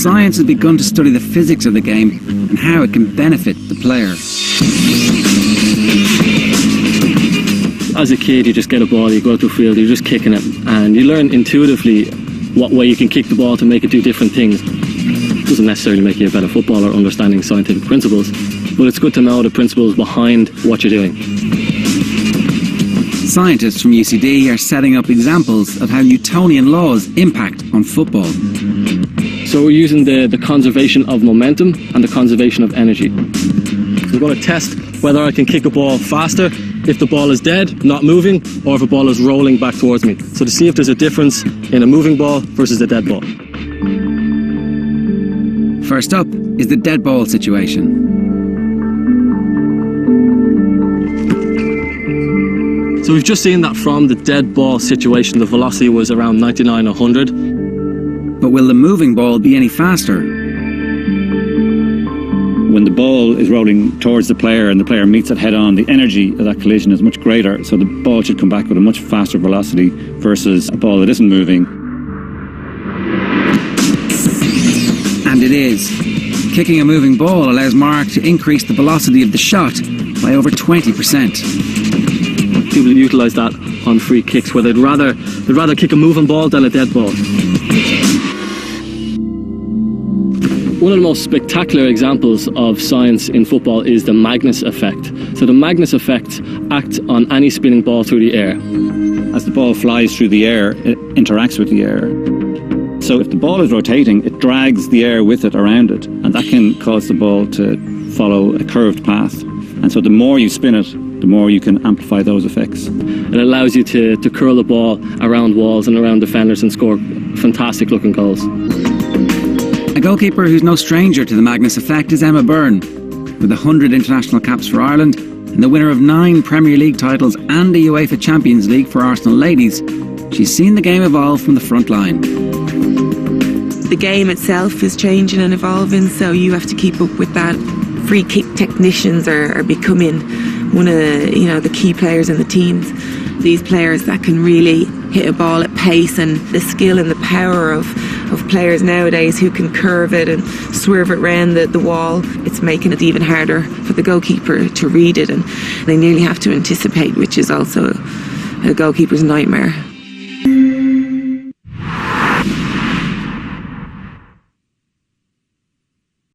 science has begun to study the physics of the game and how it can benefit the player. As a kid, you just get a ball, you go out to the field, you're just kicking it, and you learn intuitively what way you can kick the ball to make it do different things. It doesn't necessarily make you a better footballer understanding scientific principles, but it's good to know the principles behind what you're doing. Scientists from UCD are setting up examples of how Newtonian laws impact on football. So we're using the conservation of momentum and the conservation of energy. We're going to test whether I can kick a ball faster if the ball is dead, not moving, or if a ball is rolling back towards me. So to see if there's a difference in a moving ball versus a dead ball. First up is the dead ball situation. So we've just seen that from the dead ball situation, the velocity was around 99-100. But will the moving ball be any faster? When the ball is rolling towards the player and the player meets it head on, the energy of that collision is much greater, so the ball should come back with a much faster velocity versus a ball that isn't moving. And it is. Kicking a moving ball allows Mark to increase the velocity of the shot by over 20%. People utilise that on free kicks where they'd rather kick a moving ball than a dead ball. One of the most spectacular examples of science in football is the Magnus effect. So the Magnus effect acts on any spinning ball through the air. As the ball flies through the air, it interacts with the air. So if the ball is rotating, it drags the air with it around it, and that can cause the ball to follow a curved path. And so the more you spin it, the more you can amplify those effects. It allows you to curl the ball around walls and around defenders and score fantastic looking goals. A goalkeeper who's no stranger to the Magnus effect is Emma Byrne. With 100 international caps for Ireland and the winner of 9 Premier League titles and the UEFA Champions League for Arsenal ladies, she's seen the game evolve from the front line. The game itself is changing and evolving, so you have to keep up with that. Free kick technicians are becoming one of the key players in the teams. These players that can really hit a ball at pace, and the skill and the power of players nowadays who can curve it and swerve it around the wall. It's making it even harder for the goalkeeper to read it, and they nearly have to anticipate, which is also a goalkeeper's nightmare.